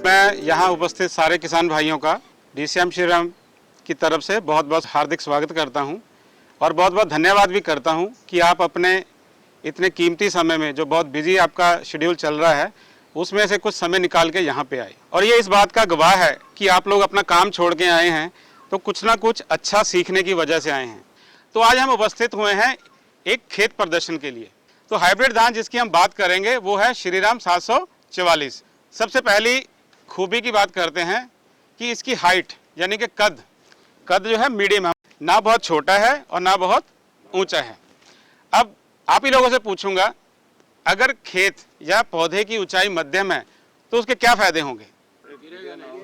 मैं यहाँ उपस्थित सारे किसान भाइयों का DCM श्रीराम की तरफ से बहुत बहुत हार्दिक स्वागत करता हूँ और बहुत बहुत धन्यवाद भी करता हूँ कि आप अपने इतने कीमती समय में, जो बहुत बिजी आपका शेड्यूल चल रहा है, उसमें से कुछ समय निकाल के यहाँ पे आए। और ये इस बात का गवाह है कि आप लोग अपना काम छोड़ के आए हैं तो कुछ ना कुछ अच्छा सीखने की वजह से आए हैं। तो आज हम उपस्थित हुए हैं एक खेत प्रदर्शन के लिए। तो हाइब्रिड धान जिसकी हम बात करेंगे वो है श्रीराम 744। सबसे पहली खूबी की बात करते हैं कि इसकी हाइट यानी कि कद जो है मीडियम है, ना बहुत छोटा है और ना बहुत ऊंचा है। अब आप ही लोगों से पूछूंगा, अगर खेत या पौधे की ऊंचाई मध्यम है तो उसके क्या फायदे होंगे?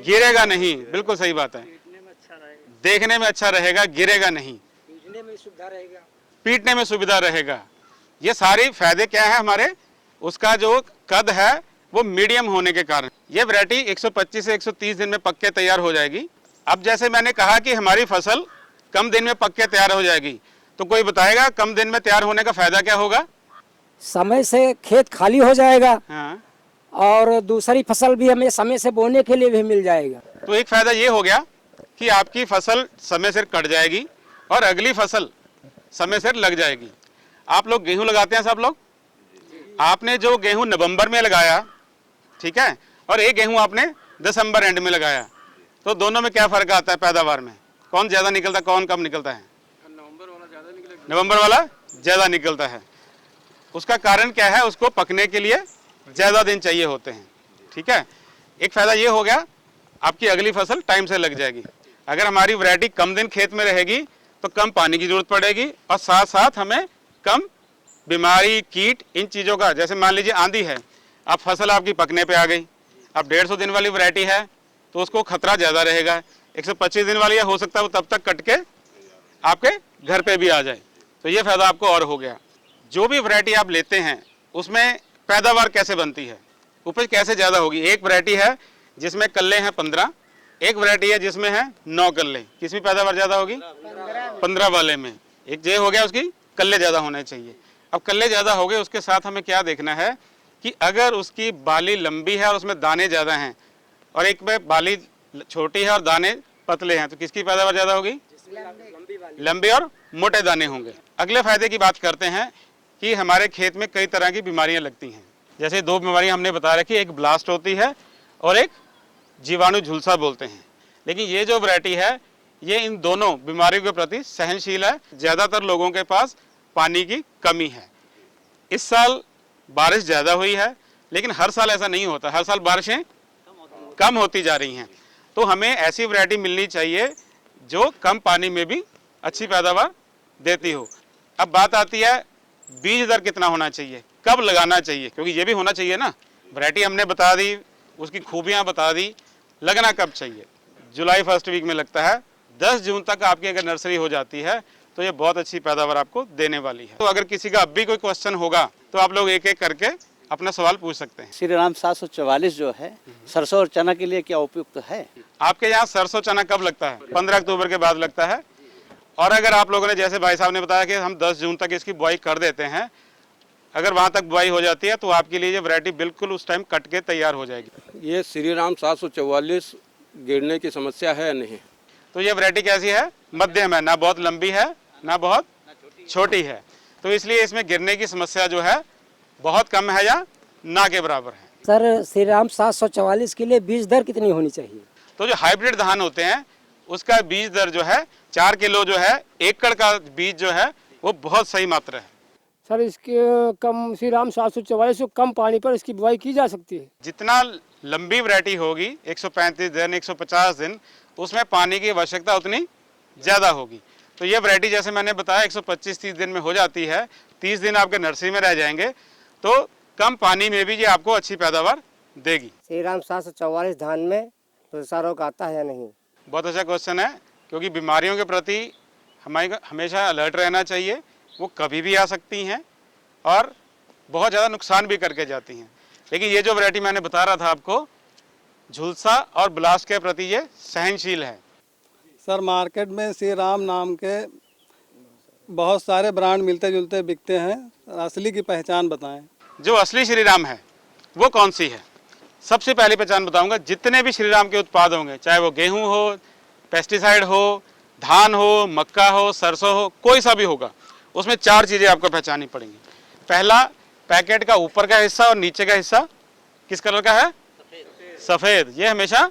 गिरेगा नहीं, बिल्कुल सही बात है। देखने में अच्छा रहेगा, गिरेगा नहीं, पीटने में सुविधा रहेगा। ये सारे फायदे क्या है हमारे? उसका जो कद है वो मीडियम होने के कारण ये वैरायटी 125 से 130 दिन में पक के तैयार हो जाएगी। अब जैसे मैंने कहा कि हमारी फसल कम दिन में पक के तैयार हो जाएगी, तो कोई बताएगा कम दिन में तैयार होने का फायदा क्या होगा? समय से खेत खाली हो जाएगा। हाँ। और दूसरी फसल भी हमें समय से बोने के लिए भी मिल जाएगा। तो एक फायदा ये हो गया कि आपकी फसल समय से कट जाएगी और अगली फसल समय से लग जाएगी। आप लोग गेहूं लगाते हैं सब लोग। आपने जो गेहूं नवंबर में लगाया, ठीक है, और एक गेहूं आपने दिसंबर एंड में लगाया, तो दोनों में क्या फर्क आता है पैदावार में? कौन ज्यादा निकलता है, कौन कम निकलता है? नवंबर वाला ज्यादा निकलता है। उसका कारण क्या है? उसको पकने के लिए ज्यादा दिन चाहिए होते हैं, ठीक है। एक फायदा ये हो गया, आपकी अगली फसल टाइम से लग जाएगी। अगर हमारी वैरायटी कम दिन खेत में रहेगी तो कम पानी की जरूरत पड़ेगी और साथ साथ हमें कम बीमारी, कीट, इन चीज़ों का, जैसे मान लीजिए आंधी है, अब फसल आपकी पकने पे आ गई, अब 150 दिन वाली वैरायटी है तो उसको खतरा ज़्यादा रहेगा। 125 दिन वाली हो सकता है वो तब तक कट के आपके घर पे भी आ जाए, तो ये फायदा आपको और हो गया। जो भी वैरायटी आप लेते हैं उसमें पैदावार कैसे बनती है, उपज कैसे ज़्यादा होगी? एक वैरायटी है जिसमें कल्ले हैं 15, एक वैरायटी है जिसमें है 9 कल्ले। किसमें पैदावार ज़्यादा होगी? 15 वाले में। एक ये हो गया, उसकी कल्ले ज़्यादा होने चाहिए। अब कल्ले ज़्यादा हो गए, उसके साथ हमें क्या देखना है कि अगर उसकी बाली लंबी है और उसमें दाने ज़्यादा हैं और एक में बाली छोटी है और दाने पतले हैं, तो किसकी पैदावार ज़्यादा होगी? लंबी और मोटे दाने होंगे। अगले फायदे की बात करते हैं कि हमारे खेत में कई तरह की बीमारियां लगती हैं। जैसे 2 बीमारियां हमने बता रखी, एक ब्लास्ट होती है और एक जीवाणु झुलसा बोलते हैं। लेकिन ये जो वैरायटी है ये इन दोनों बीमारियों के प्रति सहनशील है। ज़्यादातर लोगों के पास पानी की कमी है। इस साल बारिश ज़्यादा हुई है, लेकिन हर साल ऐसा नहीं होता, हर साल बारिशें कम होती जा रही हैं। तो हमें ऐसी वैरायटी मिलनी चाहिए जो कम पानी में भी अच्छी पैदावार देती हो। अब बात आती है बीज दर कितना होना चाहिए, कब लगाना चाहिए, क्योंकि ये भी होना चाहिए ना। वैरायटी हमने बता दी, उसकी खूबियाँ बता दी, लगना कब चाहिए? जुलाई फर्स्ट वीक में लगता है। 10 जून तक आपकी अगर नर्सरी हो जाती है तो ये बहुत अच्छी पैदावार आपको देने वाली है। तो अगर किसी का अब भी कोई क्वेश्चन होगा तो आप लोग एक एक करके अपना सवाल पूछ सकते हैं। श्रीराम 744 जो है सरसों और चना के लिए क्या उपयुक्त है? आपके यहाँ सरसों चना कब लगता है? 15 अक्टूबर के बाद लगता है। और अगर आप लोगों ने, जैसे भाई साहब ने बताया कि हम 10 जून तक इसकी बुआई कर देते हैं, अगर वहाँ तक बुआई हो जाती है तो आपके लिए ये वैरायटी बिल्कुल उस टाइम कट के तैयार हो जाएगी। ये श्रीराम 744 गिरने की समस्या है या नहीं? तो ये वैरायटी कैसी है? मध्यम है, ना बहुत लंबी है ना बहुत छोटी है। तो इसलिए इसमें गिरने की समस्या जो है बहुत कम है या ना के बराबर है। सर, श्रीराम 744 के लिए बीज दर कितनी होनी चाहिए? तो जो हाइब्रिड धान होते हैं उसका बीज दर जो है 4 किलो जो है एकड़ का बीज जो है वो बहुत सही मात्रा है। सर, इसके कम श्रीराम 744 से कम पानी पर इसकी बुआई की जा सकती है। जितना लंबी वैरायटी होगी 135 दिन 150 दिन, उसमें पानी की आवश्यकता उतनी ज़्यादा होगी। तो ये वैरायटी जैसे मैंने बताया 125-30 दिन में हो जाती है, 30 दिन आपके नर्सरी में रह जाएंगे, तो कम पानी में भी ये आपको अच्छी पैदावार देगी। श्रीराम 744 धान में झुलसा रोग आता है या नहीं? बहुत अच्छा क्वेश्चन है, क्योंकि बीमारियों के प्रति हमें हमेशा अलर्ट रहना चाहिए। वो कभी भी आ सकती हैं और बहुत ज़्यादा नुकसान भी करके जाती हैं। लेकिन ये जो वैरायटी मैंने बता रहा था आपको, झुलसा और ब्लास्ट के प्रति ये सहनशील है। सर, मार्केट में श्रीराम नाम के बहुत सारे ब्रांड मिलते जुलते बिकते हैं, असली की पहचान बताएं। जो असली श्रीराम है वो कौन सी है? सबसे पहली पहचान बताऊंगा, जितने भी श्रीराम के उत्पाद होंगे, चाहे वो गेहूं हो, पेस्टिसाइड हो, धान हो, मक्का हो, सरसों हो, कोई सा भी होगा, उसमें 4 चीज़ें आपको पहचाननी पड़ेंगी। पहला, पैकेट का ऊपर का हिस्सा और नीचे का हिस्सा किस कलर का है? सफ़ेद। ये हमेशा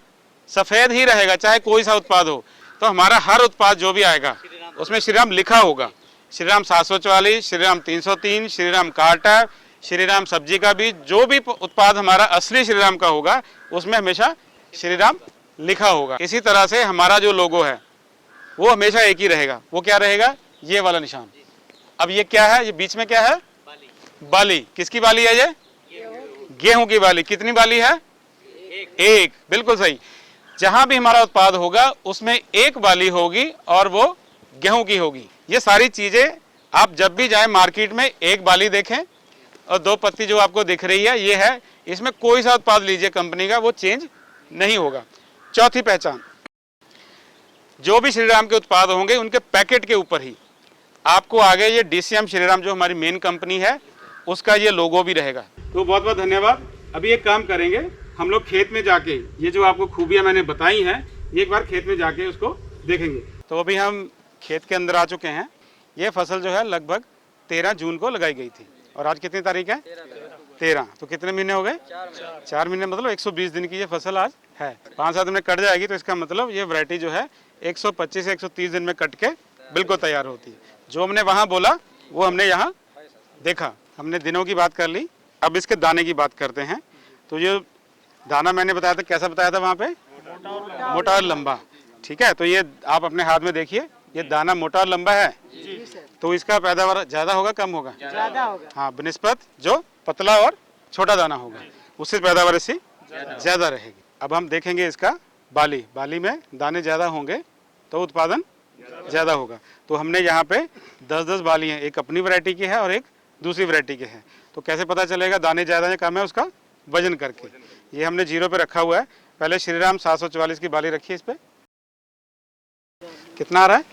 सफ़ेद ही रहेगा, चाहे कोई सा उत्पाद हो। तो हमारा हर उत्पाद जो भी आएगा उसमें श्रीराम लिखा होगा। श्रीराम 744, श्रीराम 303, श्रीराम कार्टर, श्रीराम सब्जी का बीज, जो भी उत्पाद हमारा असली श्रीराम का होगा उसमें हमेशा श्रीराम लिखा होगा। इसी तरह से हमारा जो लोगो है वो हमेशा एक ही रहेगा। वो क्या रहेगा? ये वाला निशान। अब ये क्या है? ये बीच में क्या है? बाली। किसकी बाली है ये? गेहूं की बाली। कितनी बाली है? एक। बिल्कुल सही। जहां भी हमारा उत्पाद होगा उसमें एक बाली होगी और वो गेहूं की होगी। ये सारी चीजें आप जब भी जाएं मार्केट में, एक बाली देखें और 2 पत्ती जो आपको दिख रही है ये है। इसमें कोई सा उत्पाद लीजिए कंपनी का, वो चेंज नहीं होगा। चौथी पहचान, जो भी श्रीराम के उत्पाद होंगे उनके पैकेट के ऊपर ही आपको आगे ये DCM श्रीराम जो हमारी मेन कंपनी है उसका ये लोगो भी रहेगा। तो बहुत बहुत धन्यवाद। अभी एक काम करेंगे, हम लोग खेत में जाके ये जो आपको खूबियां मैंने बताई हैं एक बार खेत में जाके उसको देखेंगे। तो अभी हम खेत के अंदर आ चुके हैं। ये फसल जो है लगभग 13 जून को लगाई गई थी और आज कितनी तारीख है? 13। तो कितने महीने हो गए? 4 महीने, मतलब 120 दिन की ये फसल आज है। 5-7 दिन में कट जाएगी, तो इसका मतलब ये वैरायटी जो है 125 से 130 दिन में कट के बिल्कुल तैयार होती है। जो हमने वहाँ बोला वो हमने यहाँ देखा। हमने दिनों की बात कर ली, अब इसके दाने की बात करते हैं। तो ये दाना मैंने बताया था, कैसा बताया था वहाँ पे? मोटा और लंबा। ठीक है, तो ये आप अपने हाथ में देखिए, ये दाना मोटा और लंबा है। तो इसका पैदावार ज़्यादा होगा कम होगा? ज़्यादा होगा। हाँ, बनिस्बत जो पतला और छोटा दाना होगा उससे पैदावार इससे ज़्यादा रहेगी। अब हम देखेंगे इसका बाली। बाली में दाने ज़्यादा होंगे तो उत्पादन ज़्यादा होगा। तो हमने यहाँ पे 10-10 बाली हैं, एक अपनी वैरायटी की है और एक दूसरी वैरायटी की है। तो कैसे पता चलेगा दाने ज़्यादा या कम है? उसका वजन करके। ये हमने 0 पे रखा हुआ है। पहले श्रीराम 744 की बाली रखी है, इस पे कितना आ रहा है?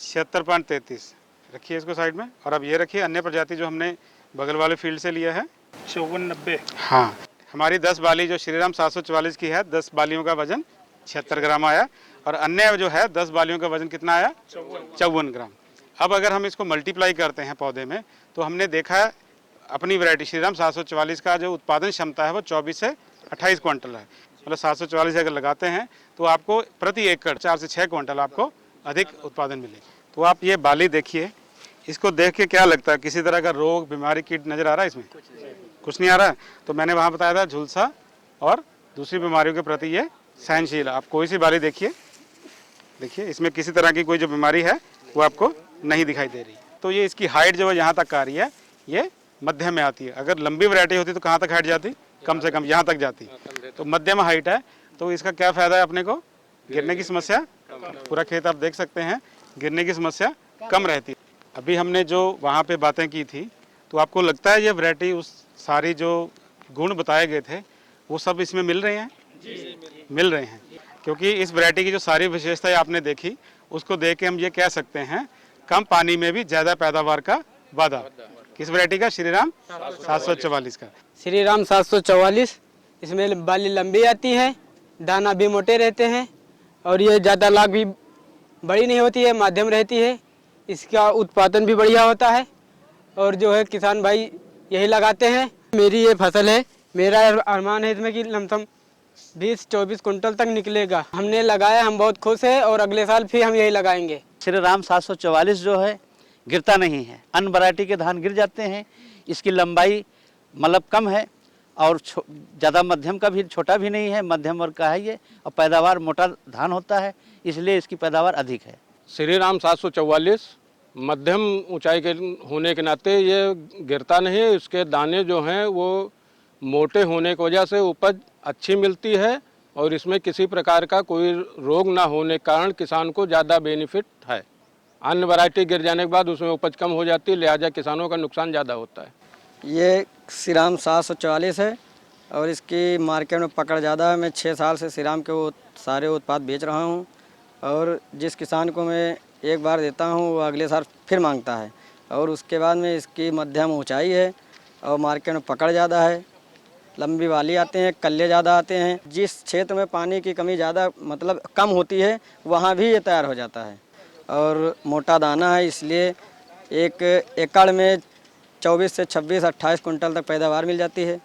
76.33। रखिए इसको साइड में। और अब ये रखिए अन्य प्रजाति जो हमने बगल वाले फील्ड से लिया है 5490। हाँ, हमारी 10 बाली जो श्रीराम 744 की है, 10 बालियों का वजन 76 ग्राम आया और अन्य जो है 10 बालियों का वजन कितना आया? 54 ग्राम। अब अगर हम इसको मल्टीप्लाई करते हैं पौधे में, तो हमने देखा है अपनी वैरायटी श्रीराम 744 का जो उत्पादन क्षमता है वो 24 से 28 क्विंटल है। मतलब 744 अगर लगाते हैं तो आपको प्रति एकड़ 4 से 6 क्विंटल आपको अधिक उत्पादन मिलेगा। तो आप ये बाली देखिए, इसको देख के क्या लगता है? किसी तरह का रोग, बीमारी, कीट नज़र आ रहा है इसमें? कुछ नहीं आ रहा है। तो मैंने वहाँ बताया था झुलसा और दूसरी बीमारियों के प्रति ये सहनशील। आप कोई सी बाली देखिए, इसमें किसी तरह की कोई जो बीमारी है वो आपको नहीं दिखाई दे रही। तो ये इसकी हाइट जो है यहाँ तक आ रही है, ये मध्यम में आती है। अगर लंबी वैरायटी होती तो कहाँ तक हाइट जाती? कम से कम यहाँ तक जाती। तो मध्यम हाइट है। तो इसका क्या फ़ायदा है अपने को? गिरने की समस्या, पूरा खेत आप देख सकते हैं, गिरने की समस्या कम रहती है। अभी हमने जो वहाँ पे बातें की थी, तो आपको लगता है ये वैरायटी उस सारी जो गुण बताए गए थे वो सब इसमें मिल रहे हैं? मिल रहे हैं। क्योंकि इस वैरायटी की जो सारी विशेषताएं आपने देखी, उसको देख के हम ये कह सकते हैं कम पानी में भी ज़्यादा पैदावार का वादा। किस वैरायटी का? श्रीराम 744 का। श्रीराम 744, इसमें बाली लंबी आती है, दाना भी मोटे रहते हैं और ये ज़्यादा लाख भी बड़ी नहीं होती है, मध्यम रहती है। इसका उत्पादन भी बढ़िया होता है और जो है किसान भाई यही लगाते हैं। मेरी ये फसल है, मेरा अरमान है इसमें कि लमसम 20-24 कुंटल तक निकलेगा। हमने लगाया, हम बहुत खुश हैं और अगले साल फिर हम यही लगाएंगे। श्रीराम 744 जो है गिरता नहीं है। अन्य वैरायटी के धान गिर जाते हैं। इसकी लंबाई मतलब कम है और ज़्यादा मध्यम का भी, छोटा भी नहीं है, मध्यम वर्ग का है ये। और पैदावार मोटा धान होता है, इसलिए इसकी पैदावार अधिक है। श्रीराम 744 मध्यम ऊंचाई के होने के नाते ये गिरता नहीं है। इसके दाने जो हैं वो मोटे होने की वजह से उपज अच्छी मिलती है और इसमें किसी प्रकार का कोई रोग ना होने के कारण किसान को ज़्यादा बेनिफिट है। अन्य वैरायटी गिर जाने के बाद उसमें उपज कम हो जाती है, लिहाजा किसानों का नुकसान ज़्यादा होता है। ये श्रीराम 744 है और इसकी मार्केट में पकड़ ज़्यादा है। मैं 6 साल से श्रीराम के वो सारे उत्पाद बेच रहा हूँ और जिस किसान को मैं एक बार देता हूँ वो अगले साल फिर मांगता है। और उसके बाद में इसकी मध्यम ऊंचाई है और मार्केट में पकड़ ज़्यादा है लंबी वाली आते हैं, कल्ले ज़्यादा आते हैं। जिस क्षेत्र में पानी की कमी ज़्यादा मतलब कम होती है वहाँ भी ये तैयार हो जाता है। और मोटा दाना है, इसलिए एक एकड़ में 24 से 26-28 कुंटल तक पैदावार मिल जाती है।